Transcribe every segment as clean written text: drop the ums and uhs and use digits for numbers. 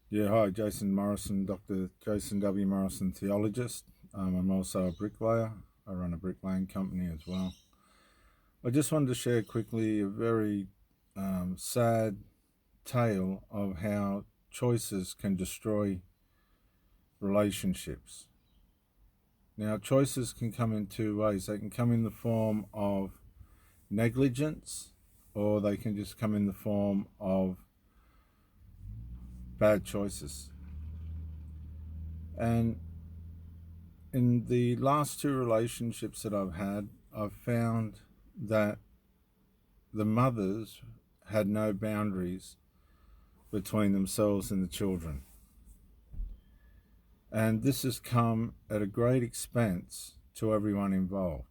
Yeah, hi, Jason Morrison, Dr. Jason W. Morrison, theologist. I'm also a bricklayer. I run a bricklaying company as well. I just wanted to share quickly a very sad tale of how choices can destroy relationships. Now, choices can come in two ways. They can come in the form of negligence, or they can just come in the form of bad choices. And in the last two relationships that I've had, I've found that the mothers had no boundaries between themselves and the children. And this has come at a great expense to everyone involved.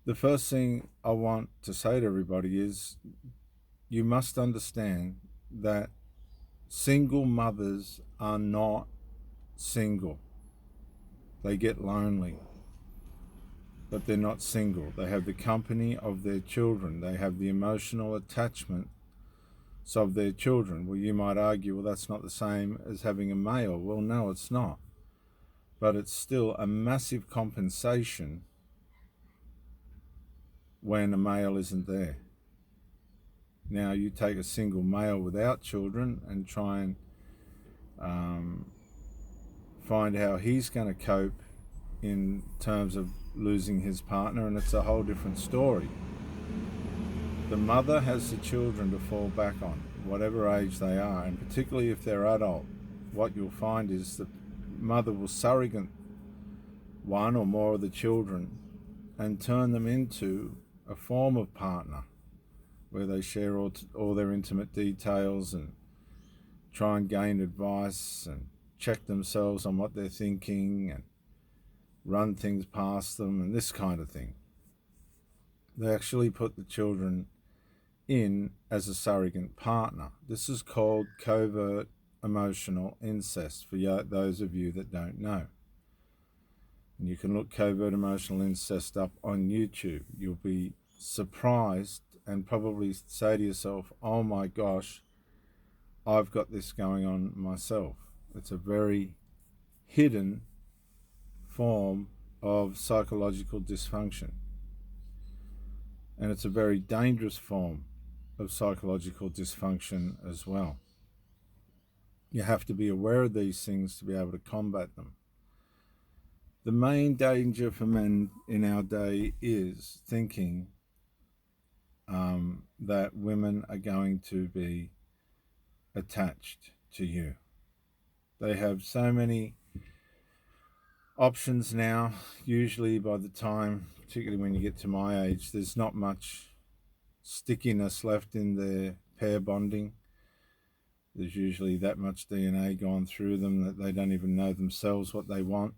The first thing I want to say to everybody is you must understand that single mothers are not single. They get lonely, but they're not single. They have the company of their children. They have the emotional attachment of their children. Well, you might argue, well, that's not the same as having a male. Well, no, it's not. But it's still a massive compensation when a male isn't there. Now, you take a single male without children and try and find how he's going to cope in terms of losing his partner, and it's a whole different story. The mother has the children to fall back on, whatever age they are, and particularly if they're adult. What you'll find is the mother will surrogate one or more of the children and turn them into a form of partner where they share all their intimate details and try and gain advice and check themselves on what they're thinking and run things past them and this kind of thing. They actually put the children in as a surrogate partner. This is called covert emotional incest for those of you that don't know. And you can look covert emotional incest up on YouTube. You'll be surprised and probably say to yourself, oh my gosh, I've got this going on myself. It's a very hidden form of psychological dysfunction. And it's a very dangerous form of psychological dysfunction as well. You have to be aware of these things to be able to combat them. The main danger for men in our day is thinking that women are going to be attached to you. They have so many options now. Usually by the time, particularly when you get to my age, there's not much stickiness left in their pair bonding. There's usually that much DNA gone through them that they don't even know themselves what they want.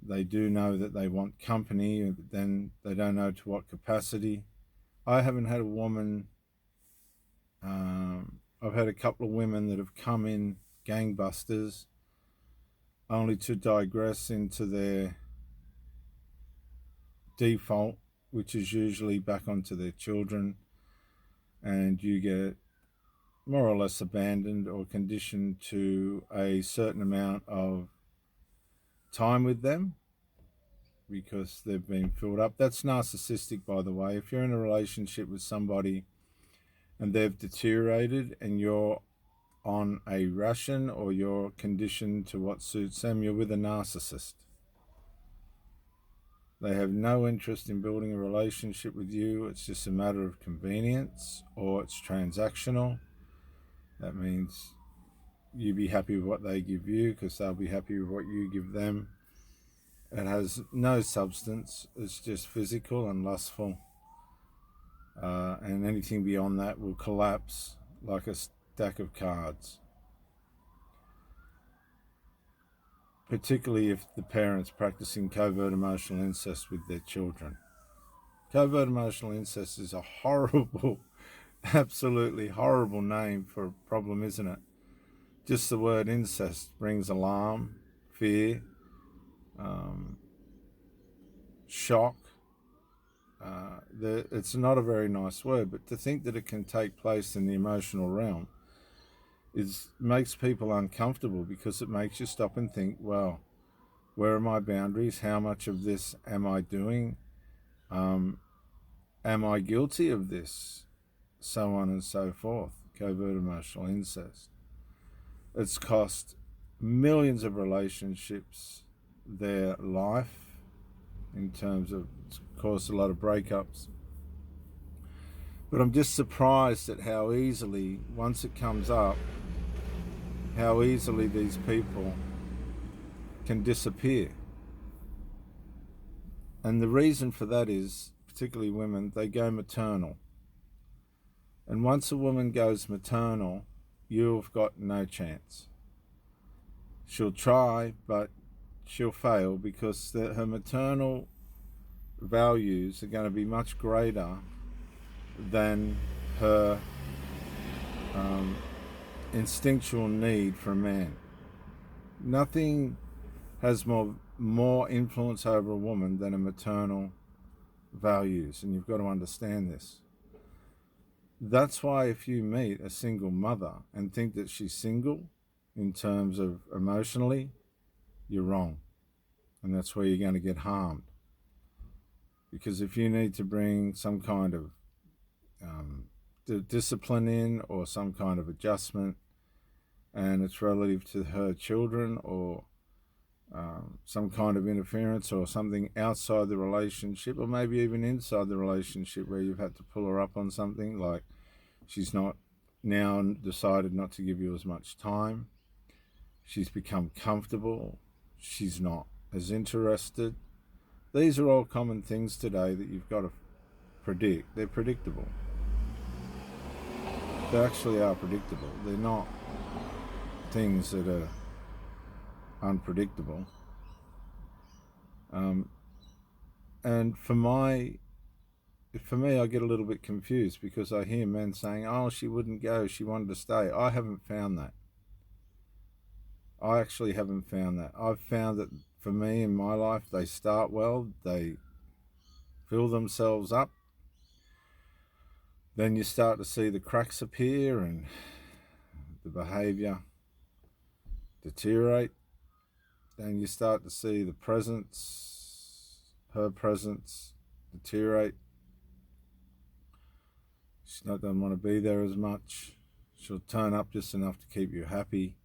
They do know that they want company, but then they don't know to what capacity. I haven't had a woman, I've had a couple of women that have come in gangbusters only to digress into their default, which is usually back onto their children, and you get more or less abandoned or conditioned to a certain amount of time with them because they've been filled up. That's narcissistic, by the way. If you're in a relationship with somebody and they've deteriorated and you're on a ration or you're conditioned to what suits them, you're with a narcissist. They have no interest in building a relationship with you. It's just a matter of convenience, or it's transactional. That means you be happy with what they give you because they'll be happy with what you give them. It has no substance. It's just physical and lustful. And anything beyond that will collapse like a stack of cards. Particularly if the parent's practicing covert emotional incest with their children. Covert emotional incest is a horrible, absolutely horrible name for a problem, isn't it? Just the word incest brings alarm, fear, shock. It's not a very nice word, but to think that it can take place in the emotional realm makes people uncomfortable, because it makes you stop and think, well, where are my boundaries? How much of this am I doing? Am I guilty of this? So on and so forth. Covert emotional incest. It's cost millions of relationships their life, in terms of, it's caused a lot of breakups. But I'm just surprised at how easily, once it comes up, how easily these people can disappear. And the reason for that is, particularly women, they go maternal. And once a woman goes maternal, you've got no chance. She'll try, but she'll fail, because her maternal values are going to be much greater than her instinctual need for a man. Nothing has more influence over a woman than a maternal values, and you've got to understand this. That's why if you meet a single mother and think that she's single in terms of emotionally, you're wrong. And that's where you're going to get harmed. Because if you need to bring some kind of discipline in, or some kind of adjustment, and it's relative to her children, or some kind of interference, or something outside the relationship, or maybe even inside the relationship, where you've had to pull her up on something, like she's not now decided not to give you as much time, she's become comfortable, she's not as interested. These are all common things today that you've got to predict. They're predictable. They actually are predictable. They're not things that are unpredictable. And for me, I get a little bit confused, because I hear men saying, oh, she wouldn't go, she wanted to stay. I haven't found that. I actually haven't found that. I've found that for me in my life, they start well, they fill themselves up, then you start to see the cracks appear and the behaviour deteriorate. Then you start to see the presence, her presence, deteriorate. She doesn't want to be there as much. She'll turn up just enough to keep you happy.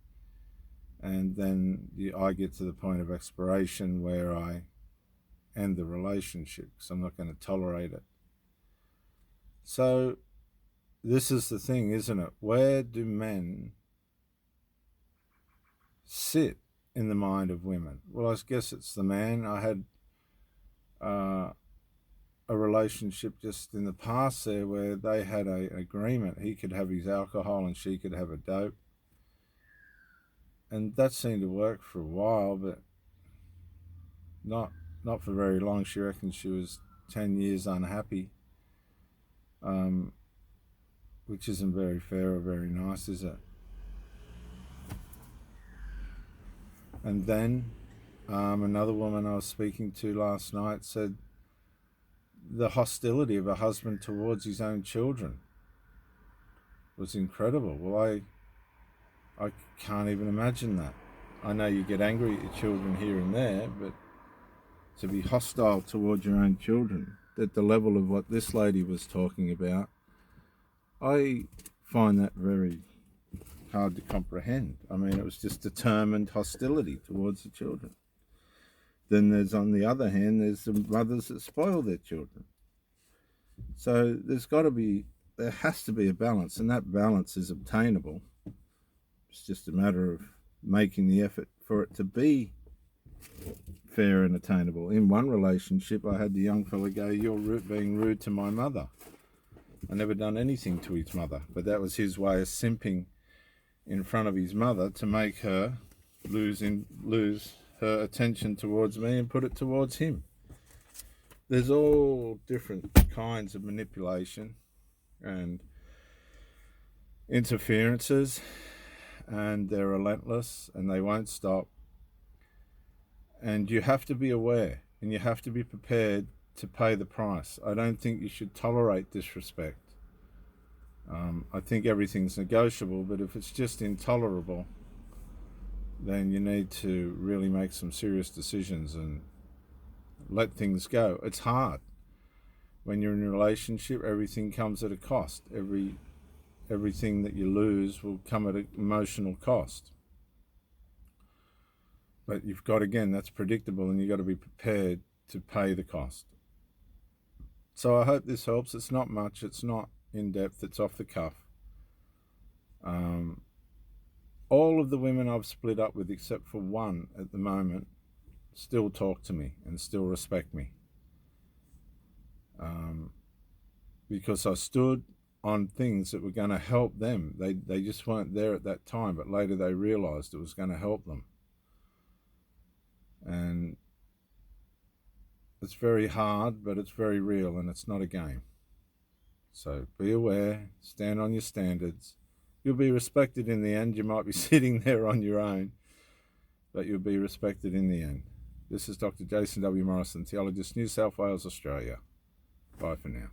And then I get to the point of expiration where I end the relationship, because I'm not going to tolerate it. So this is the thing, isn't it? Where do men sit in the mind of women? Well, I guess it's the man. I had a relationship just in the past there where they had an agreement. He could have his alcohol and she could have a dope. And that seemed to work for a while, but not for very long. She reckons she was 10 years unhappy, which isn't very fair or very nice, is it? And then another woman I was speaking to last night said the hostility of a husband towards his own children was incredible. Well, I can't even imagine that. I know you get angry at your children here and there, but to be hostile towards your own children at the level of what this lady was talking about, I find that very hard to comprehend. I mean, it was just determined hostility towards the children. Then there's, on the other hand, there's the mothers that spoil their children. So there has to be a balance, and that balance is obtainable. It's just a matter of making the effort for it to be fair and attainable. In one relationship, I had the young fella go, "You're being rude to my mother." I never done anything to his mother, but that was his way of simping in front of his mother to make her lose her attention towards me and put it towards him. There's all different kinds of manipulation and interferences, and they're relentless and they won't stop. And you have to be aware, and you have to be prepared to pay the price. I don't think you should tolerate disrespect. I think everything's negotiable, but if it's just intolerable, then you need to really make some serious decisions and let things go. It's hard. When you're in a relationship, everything comes at a cost. Everything that you lose will come at an emotional cost. But you've got, again, that's predictable, and you've got to be prepared to pay the cost. So I hope this helps. It's not much. It's not in-depth. It's off the cuff. All of the women I've split up with, except for one at the moment, still talk to me and still respect me. Because I stood on things that were going to help them. They just weren't there at that time, but later they realized it was going to help them. And it's very hard, but it's very real, and it's not a game. So be aware, stand on your standards. You'll be respected in the end. You might be sitting there on your own, but you'll be respected in the end. This is Dr. Jason W. Morrison, Theologist, New South Wales, Australia. Bye for now.